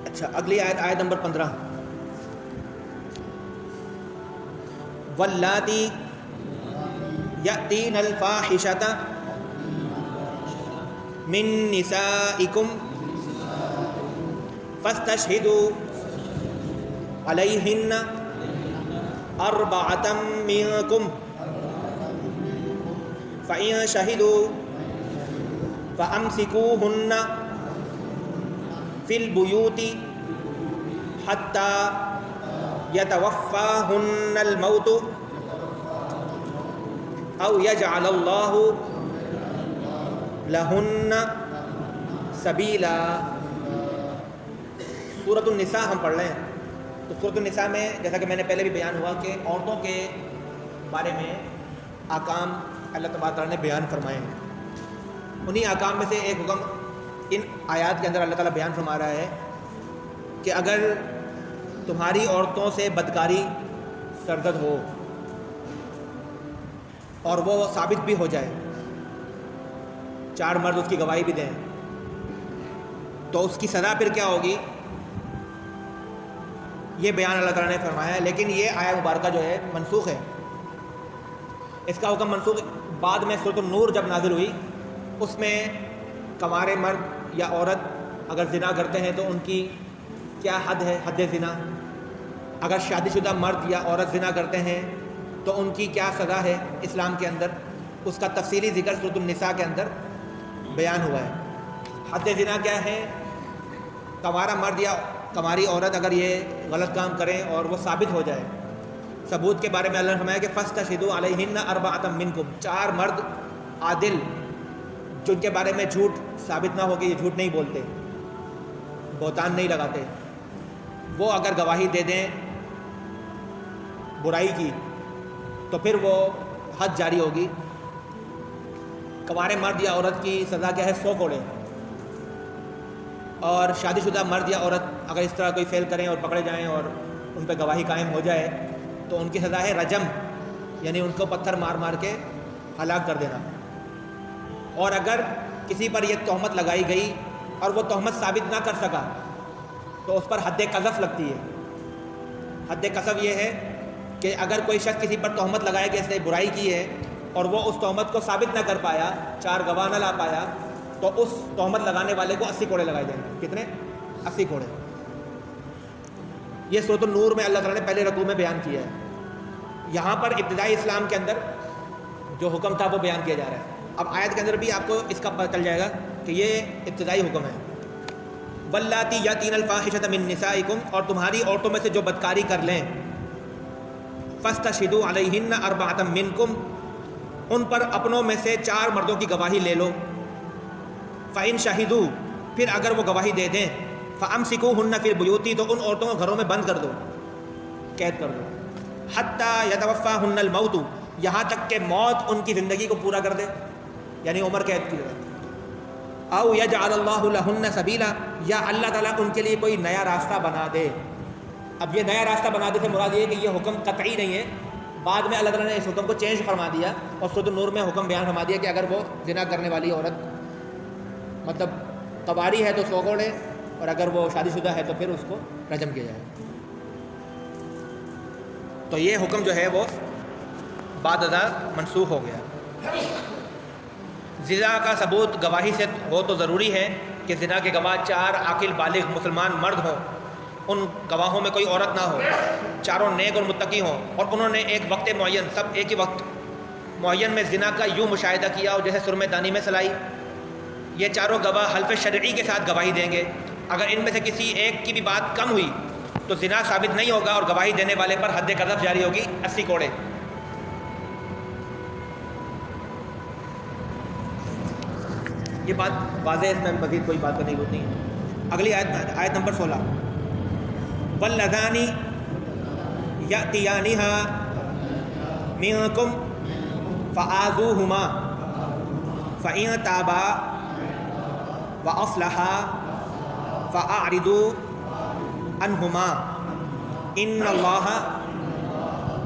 اچھا اگلی آیت نمبر 15. واللاتی یأتین الفاحشۃ من نسائکم فاستشہدوا علیہن اربعۃ منکم فإن شہدوا فأمسکوہن فی البیوت حتی یتوفاہن الموت او یجعل اللہ لہن سبیلا. سورۃ النساء ہم پڑھ رہے ہیں. تو سورۃ النساء میں جیسا کہ میں نے پہلے بھی بیان ہوا کہ عورتوں کے بارے میں احکام اللہ تبارک تعالیٰ نے بیان فرمائے ہیں. انہی احکام میں سے ایک حکم ان آیات کے اندر اللہ تعالیٰ بیان فرما رہا ہے کہ اگر تمہاری عورتوں سے بدکاری سرزد ہو اور وہ ثابت بھی ہو جائے, 4 مرد اس کی گواہی بھی دیں, تو اس کی سزا پھر کیا ہوگی, یہ بیان اللہ تعالیٰ نے فرمایا ہے. لیکن یہ آیت مبارکہ جو ہے منسوخ ہے. اس کا حکم منسوخ بعد میں سورۃ النور جب نازل ہوئی, اس میں کنوارے مرد یا عورت اگر زنا کرتے ہیں تو ان کی کیا حد ہے, حد زنا. اگر شادی شدہ مرد یا عورت زنا کرتے ہیں تو ان کی کیا سزا ہے اسلام کے اندر, اس کا تفصیلی ذکر سورۃ النساء کے اندر بیان ہوا ہے. حد زنا کیا ہے, کنوارا مرد یا کنواری عورت اگر یہ غلط کام کریں اور وہ ثابت ہو جائے, ثبوت کے بارے میں اللہ نے فرمایا کہ فاستشہدوا علیہن اربعۃ منکم, 4 مرد عادل جن کے بارے میں جھوٹ ثابت نہ ہو کہ یہ جھوٹ نہیں بولتے, بہتان نہیں لگاتے, وہ اگر گواہی دے دیں برائی کی تو پھر وہ حد جاری ہوگی. کنوارے مرد یا عورت کی سزا کیا ہے, 100 کوڑے. اور شادی شدہ مرد یا عورت اگر اس طرح کوئی فعل کریں اور پکڑے جائیں اور ان پہ گواہی قائم ہو جائے تو ان کی سزا ہے رجم, یعنی ان کو پتھر مار مار کے ہلاک کر دینا. اور اگر کسی پر یہ تہمت لگائی گئی اور وہ تہمت ثابت نہ کر سکا تو اس پر حد قذف لگتی ہے. حد قذف یہ ہے کہ اگر کوئی شخص کسی پر تہمت لگائے کہ اس نے برائی کی ہے اور وہ اس تہمت کو ثابت نہ کر پایا, 4 گواہ نہ لا پایا, تو اس تہمت لگانے والے کو 80 کوڑے لگائے جائیں گے. کتنے؟ 80 کوڑے. یہ سورۃ النور میں اللہ تعالیٰ نے پہلے رکوع میں بیان کیا ہے. یہاں پر ابتدائی اسلام کے اندر جو حکم تھا وہ بیان کیا جا رہا ہے. اب آیت کے اندر بھی آپ کو اس کا پتہ چل جائے گا کہ یہ ابتدائی حکم ہے. واللاتی یاتین الفاحشۃ من نسائکم, اور تمہاری عورتوں میں سے جو بدکاری کر لیں, فاستشہدوا علیہن اربعۃ منکم, ان پر اپنوں میں سے 4 مردوں کی گواہی لے لو. فإن شہدوا, پھر اگر وہ گواہی دے دیں, فأمسکوہن فی البیوت, تو ان عورتوں کو گھروں میں بند کر دو, قید کر دو. حتی یتوفاہن الموت, یہاں تک کہ موت ان کی زندگی کو پورا کر دے, یعنی عمر قید کی. او یجعل اللہ لہن سبیلا, یا اللہ تعالیٰ ان کے لیے کوئی نیا راستہ بنا دے. اب یہ نیا راستہ بنا دے سے مراد یہ ہے کہ یہ حکم قطعی نہیں ہے, بعد میں اللہ تعالیٰ نے اس حکم کو چینج فرما دیا اور سورۃ النور میں حکم بیان فرما دیا کہ اگر وہ زنا کرنے والی عورت مطلب قواری ہے تو 100 کوڑے, اور اگر وہ شادی شدہ ہے تو پھر اس کو رجم کیا جائے. تو یہ حکم جو ہے وہ بعد ازاں منسوخ ہو گیا. زنا کا ثبوت گواہی سے ہو تو ضروری ہے کہ زنا کے گواہ 4 عاقل بالغ مسلمان مرد ہوں, ان گواہوں میں کوئی عورت نہ ہو, چاروں نیک اور متقی ہوں, اور انہوں نے ایک وقت معین, سب ایک ہی وقت معین میں زنا کا یوں مشاہدہ کیا اور جیسے سرمے دانی میں سلائی. یہ چاروں گواہ حلف شرعی کے ساتھ گواہی دیں گے. اگر ان میں سے کسی ایک کی بھی بات کم ہوئی تو زنا ثابت نہیں ہوگا اور گواہی دینے والے پر حد قذف جاری ہوگی, 80 کوڑے. یہ بات واضح ہے, اس میں مزید کوئی بات کرنے کی ضرورت نہیں ہے. اگلی آیت نمبر 16. واللذان یأتیانہا منکم فآذوہما فإن تابا وأصلحا فأعرضوا عنہما ان اللہ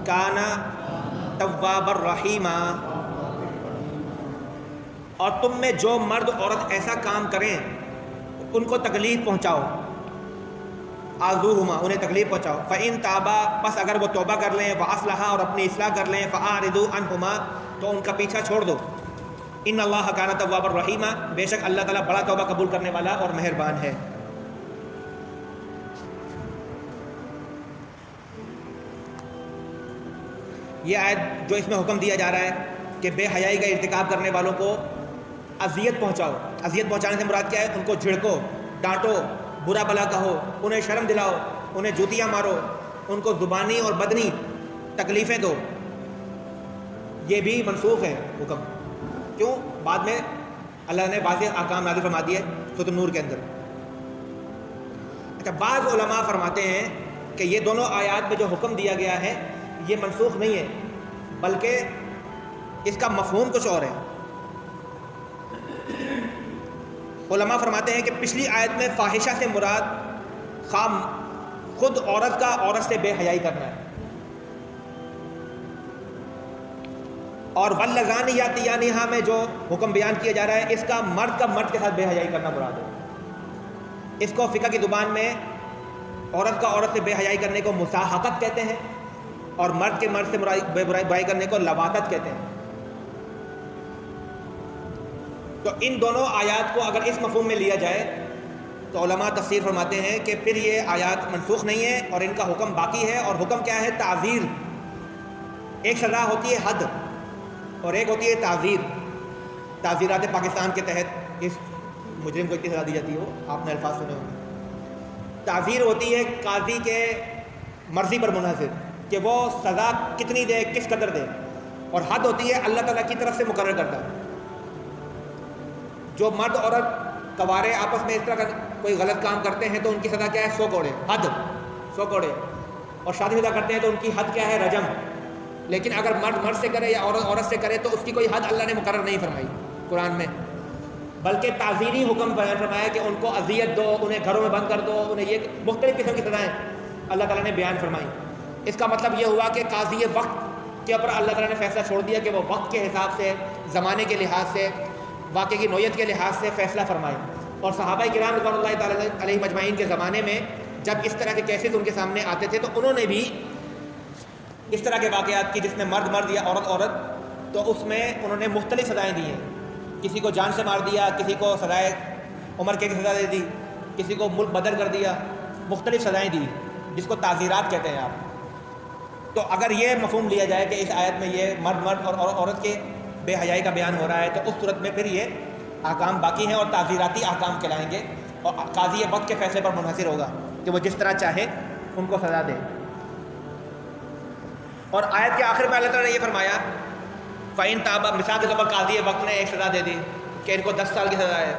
کان توابا رحیما. اور تم میں جو مرد عورت ایسا کام کریں ان کو تکلیف پہنچاؤ, آذوہما انہیں تکلیف پہنچاؤ، فإن تابا پس اگر وہ توبہ کر لیں، وأصلحا اور اپنی اصلاح کر لیں، فأعرضوا عنہما تو ان کا پیچھا چھوڑ دو، ان اللہ کان توابا رحیما بے شک اللہ تعالیٰ بڑا توبہ قبول کرنے والا اور مہربان ہے۔ یہ آیت جو اس میں حکم دیا جا رہا ہے کہ بے حیائی کا ارتکاب کرنے والوں کو اذیت پہنچاؤ، اذیت پہنچانے سے مراد کیا ہے؟ ان کو جھڑکو، ڈانٹو، برا بھلا کہو، انہیں شرم دلاؤ، انہیں جوتیاں مارو، ان کو زبانی اور بدنی تکلیفیں دو، یہ بھی منسوخ ہے حکم۔ کیوں؟ بعد میں اللہ نے واضح احکام نازل فرما دیے سورۃ النور کے اندر۔ اچھا، بعض علماء فرماتے ہیں کہ یہ دونوں آیات میں جو حکم دیا گیا ہے یہ منسوخ نہیں ہے، بلکہ اس کا مفہوم کچھ اور ہے۔ علماء فرماتے ہیں کہ پچھلی آیت میں فاحشہ سے مراد خام خود عورت کا عورت سے بے حیائی کرنا ہے، اور واللذان یاتیانہا میں جو حکم بیان کیا جا رہا ہے اس کا مرد کے ساتھ بے حیائی کرنا مراد ہے۔ اس کو فقہ کی زبان میں عورت کا عورت سے بے حیائی کرنے کو مساحقت کہتے ہیں، اور مرد کے مرد سے برائی کرنے کو لواطت کہتے ہیں۔ تو ان دونوں آیات کو اگر اس مفہوم میں لیا جائے تو علماء تفسیر فرماتے ہیں کہ پھر یہ آیات منسوخ نہیں ہے اور ان کا حکم باقی ہے۔ اور حکم کیا ہے؟ تعزیر۔ ایک سزا ہوتی ہے حد اور ایک ہوتی ہے تعزیر۔ تعزیرات پاکستان کے تحت اس مجرم کو اتنی سزا دی جاتی ہے، وہ آپ نے الفاظ سنے ہوں گے۔ تعزیر ہوتی ہے قاضی کے مرضی پر منحصر کہ وہ سزا کتنی دے، کس قدر دے، اور حد ہوتی ہے اللہ تعالیٰ کی طرف سے مقرر کرتا ہے۔ جو مرد عورت کوارے آپس میں اس طرح کا کوئی غلط کام کرتے ہیں تو ان کی سزا کیا ہے؟ 100 کوڑے، حد 100 کوڑے، اور شادی شدہ کرتے ہیں تو ان کی حد کیا ہے؟ رجم۔ لیکن اگر مرد مرد سے کرے یا عورت عورت سے کرے تو اس کی کوئی حد اللہ نے مقرر نہیں فرمائی قرآن میں، بلکہ تعزیری حکم بیان فرمایا کہ ان کو اذیت دو، انہیں گھروں میں بند کر دو، انہیں یہ مختلف قسم کی سزائیں اللہ تعالیٰ نے بیان فرمائی۔ اس کا مطلب یہ ہوا کہ قاضی وقت کے اوپر اللہ تعالیٰ نے فیصلہ چھوڑ دیا کہ وہ وقت کے حساب سے، زمانے کے لحاظ سے، واقعے کی نوعیت کے لحاظ سے فیصلہ فرمائے۔ اور صحابہ کرام رضوان اللہ تعالیٰ علیہ مجمعین کے زمانے میں جب اس طرح کے کیسز ان کے سامنے آتے تھے تو انہوں نے بھی اس طرح کے واقعات کی جس میں مرد مرد یا عورت عورت، تو اس میں انہوں نے مختلف سزائیں دی ہیں۔ کسی کو جان سے مار دیا، کسی کو سزائے عمر کی سزا دے دی، کسی کو ملک بدر کر دیا، مختلف سزائیں دی جس کو تعزیرات کہتے ہیں آپ۔ تو اگر یہ مفہوم لیا جائے کہ اس آیت میں یہ مرد مرد اور عورت کے بے حیائی کا بیان ہو رہا ہے تو اس صورت میں پھر یہ احکام باقی ہیں اور تعزیراتی احکام کہلائیں گے، اور قاضی وقت کے فیصلے پر منحصر ہوگا کہ وہ جس طرح چاہے ان کو سزا دے۔ اور آیت کے آخر میں اللہ تعالیٰ نے یہ فرمایا فَإِن تَابَ، مثال کے طور پر قاضی وقت نے ایک سزا دے دی کہ ان کو 10 سال کی سزا ہے،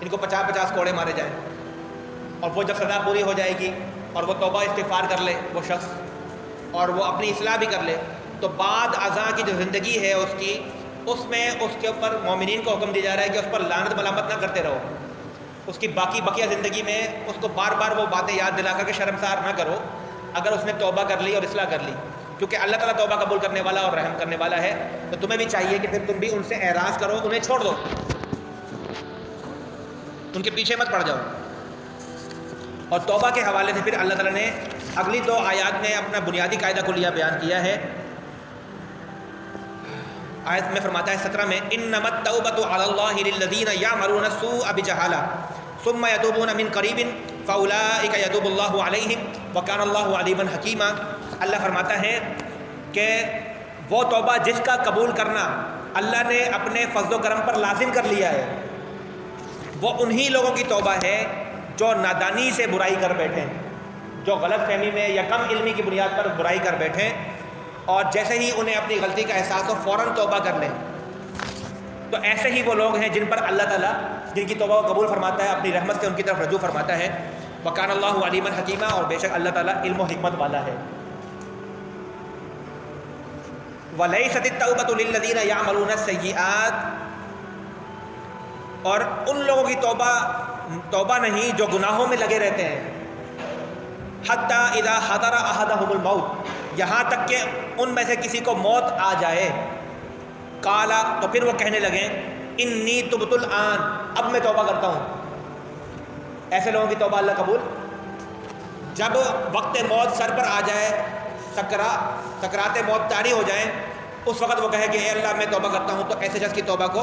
ان کو 50 کوڑے مارے جائیں، اور وہ جب سزا پوری ہو جائے گی اور وہ توبہ استغفار کر لے وہ شخص اور وہ اپنی اصلاح بھی کر لے، تو بعد ازاں کی جو زندگی ہے اس کی، اس میں اس کے اوپر مومنین کو حکم دیا جا رہا ہے کہ اس پر لعنت ملامت نہ کرتے رہو، اس کی بقیہ زندگی میں اس کو بار بار وہ باتیں یاد دلا کر کے شرمسار نہ کرو اگر اس نے توبہ کر لی اور اصلاح کر لی، کیونکہ اللہ تعالیٰ توبہ قبول کرنے والا اور رحم کرنے والا ہے۔ تو تمہیں بھی چاہیے کہ پھر تم بھی ان سے اعراض کرو، انہیں چھوڑ دو، ان کے پیچھے مت پڑ جاؤ۔ اور توبہ کے حوالے سے پھر اللہ تعالیٰ نے اگلی 2 آیات میں اپنا بنیادی قاعدہ کلیہ بیان کیا ہے۔ آیت میں فرماتا ہے 17 میں انما التوبۃ علی اللہ للذین یعملون السوء بجہالہ ثم یتوبون من قریب فاولئک یتوب اللہ علیہم وکان اللہ علیما حکیما۔ اللہ فرماتا ہے کہ وہ توبہ جس کا قبول کرنا اللہ نے اپنے فضل و کرم پر لازم کر لیا ہے، وہ انہی لوگوں کی توبہ ہے جو نادانی سے برائی کر بیٹھیں، جو غلط فہمی میں یا کم علمی کی بنیاد پر برائی کر بیٹھیں، اور جیسے ہی انہیں اپنی غلطی کا احساس ہو فوراً توبہ کر لیں۔ تو ایسے ہی وہ لوگ ہیں جن پر اللہ تعالیٰ جن کی توبہ کو قبول فرماتا ہے، اپنی رحمت سے ان کی طرف رجوع فرماتا ہے۔ وَكَانَ اللَّهُ عَلِيمًا حَكِيمًا، اور بے شک اللہ تعالیٰ علم و حکمت والا ہے۔ وَلَيْسَتِ التَّوْبَةُ لِلَّذِينَ يَعْمَلُونَ السَّيِّئَاتِ، اور ان لوگوں کی توبہ نہیں جو گناہوں میں لگے رہتے ہیں، حَتَّى إِذَا حَضَرَ أَحَدَهُمُ الْمَوْتُ، یہاں تک کہ ان میں سے کسی کو موت آ جائے، قَالَ، تو پھر وہ کہنے لگیں اِنِّي تُبْتُ الْآنَ، اب میں توبہ کرتا ہوں۔ ایسے لوگوں کی توبہ اللہ قبول جب وقت موت سر پر آ جائے، سکرات موت طاری ہو جائیں، اس وقت وہ کہے کہ اے اللہ میں توبہ کرتا ہوں، تو ایسے شخص کی توبہ کو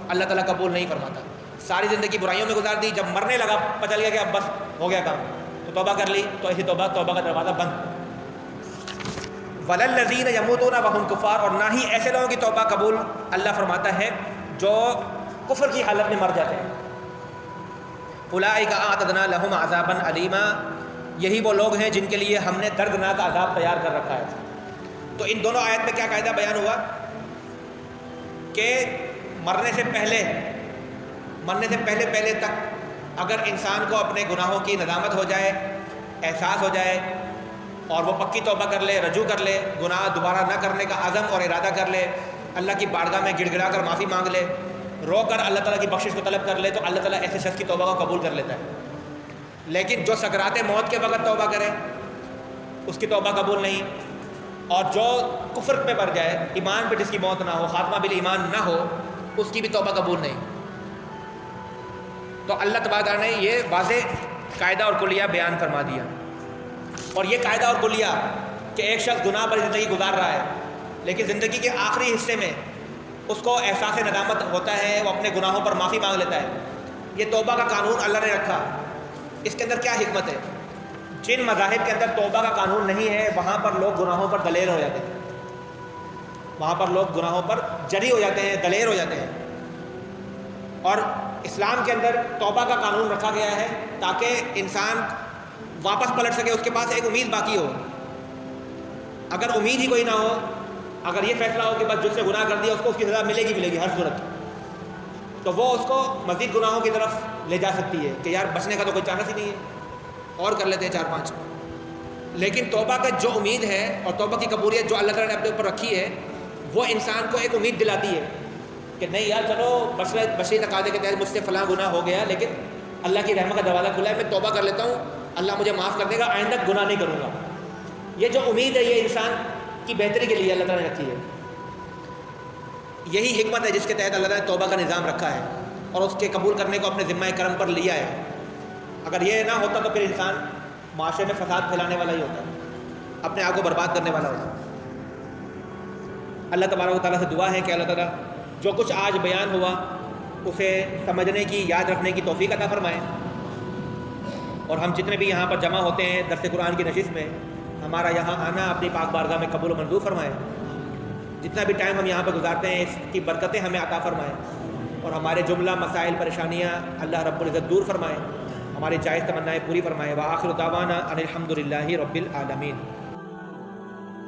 اللہ تعالیٰ قبول نہیں فرماتا۔ ساری زندگی برائیوں میں گزار دی، جب مرنے لگا پتہ چل گیا کہ اب بس ہو گیا کام، تو توبہ کر لی، تو ایسی توبہ کا دروازہ بند۔ وَلَلَّذِينَ يَمُوتُونَ وَهُمْ كُفَّارٌ، اور نہ ہی ایسے لوگوں کی توبہ قبول اللہ فرماتا ہے جو کفر کی حالت میں مر جاتے ہیں۔ أُولَٰئِكَ أَعْتَدْنَا لَهُمْ عَذَابًا أَلِيمًا، یہی وہ لوگ ہیں جن کے لیے ہم نے دردناک عذاب تیار کر رکھا ہے۔ تو ان دونوں آیت میں کیا قاعدہ بیان ہوا کہ مرنے سے پہلے تک اگر انسان کو اپنے گناہوں کی ندامت ہو جائے، احساس ہو جائے، اور وہ پکی توبہ کر لے، رجوع کر لے، گناہ دوبارہ نہ کرنے کا عزم اور ارادہ کر لے، اللہ کی بارگاہ میں گڑ گڑا کر معافی مانگ لے، رو کر اللہ تعالیٰ کی بخشش کو طلب کر لے، تو اللہ تعالیٰ ایسے شخص کی توبہ کو قبول کر لیتا ہے۔ لیکن جو سکرات موت کے وقت توبہ کرے اس کی توبہ قبول نہیں، اور جو کفر پہ مر جائے، ایمان پہ جس کی موت نہ ہو، خاتمہ بالایمان نہ ہو، اس کی بھی توبہ قبول نہیں۔ تو اللہ تبارک تعالیٰ نے یہ واضح قاعدہ اور کلیہ بیان فرما دیا۔ اور یہ قاعدہ اور کلیہ کہ ایک شخص گناہ پر زندگی گزار رہا ہے، لیکن زندگی کے آخری حصے میں اس کو احساس ندامت ہوتا ہے، وہ اپنے گناہوں پر معافی مانگ لیتا ہے، یہ توبہ کا قانون اللہ نے رکھا۔ اس کے اندر کیا حکمت ہے؟ جن مذاہب کے اندر توبہ کا قانون نہیں ہے، وہاں پر لوگ گناہوں پر دلیر ہو جاتے ہیں، وہاں پر لوگ گناہوں پر جری ہو جاتے ہیں، دلیر ہو جاتے ہیں۔ اور اسلام کے اندر توبہ کا قانون رکھا گیا ہے تاکہ انسان واپس پلٹ سکے، اس کے پاس ایک امید باقی ہو۔ اگر امید ہی کوئی نہ ہو، اگر یہ فیصلہ ہو کہ بس جس سے گناہ کر دیا اس کو اس کی سزا ملے گی ہر صورت، تو وہ اس کو مزید گناہوں کی طرف لے جا سکتی ہے کہ یار بچنے کا تو کوئی چانس ہی نہیں ہے، اور کر لیتے ہیں 4-5۔ لیکن توبہ کا جو امید ہے اور توبہ کی قبولیت جو اللہ تعالیٰ نے اپنے اوپر رکھی ہے، وہ انسان کو ایک امید دلاتی ہے کہ نہیں یار چلو بشری تقاضے کے تحت مجھ سے فلاں گناہ ہو گیا، لیکن اللہ کی رحمت کا دروازہ کھلا ہے، میں توبہ کر لیتا ہوں، اللہ مجھے معاف کر دے گا، آئندہ گناہ نہیں کروں گا۔ یہ جو امید ہے یہ انسان کی بہتری کے لیے اللہ تعالیٰ نے رکھی ہے۔ یہی حکمت ہے جس کے تحت اللہ تعالیٰ نے توبہ کا نظام رکھا ہے اور اس کے قبول کرنے کو اپنے ذمہ کرم پر لیا ہے۔ اگر یہ نہ ہوتا تو پھر انسان معاشرے میں فساد پھیلانے والا ہی ہوتا، اپنے آپ کو برباد کرنے والا ہوتا۔ اللہ تبارک و تعالیٰ سے دعا ہے کہ اللہ تعالیٰ جو کچھ آج بیان ہوا اسے سمجھنے کی، یاد رکھنے کی توفیق عطا فرمائے، اور ہم جتنے بھی یہاں پر جمع ہوتے ہیں درس قرآن کی نشست میں، ہمارا یہاں آنا اپنی پاک بارگاہ میں قبول و منظور فرمائے۔ جتنا بھی ٹائم ہم یہاں پر گزارتے ہیں اس کی برکتیں ہمیں عطا فرمائے، اور ہمارے جملہ مسائل پریشانیاں اللہ رب العزت دور فرمائے، ہماری جائز تمنائیں پوری فرمائے۔ وآخر دعوانا ان الحمد للہ رب العالمین۔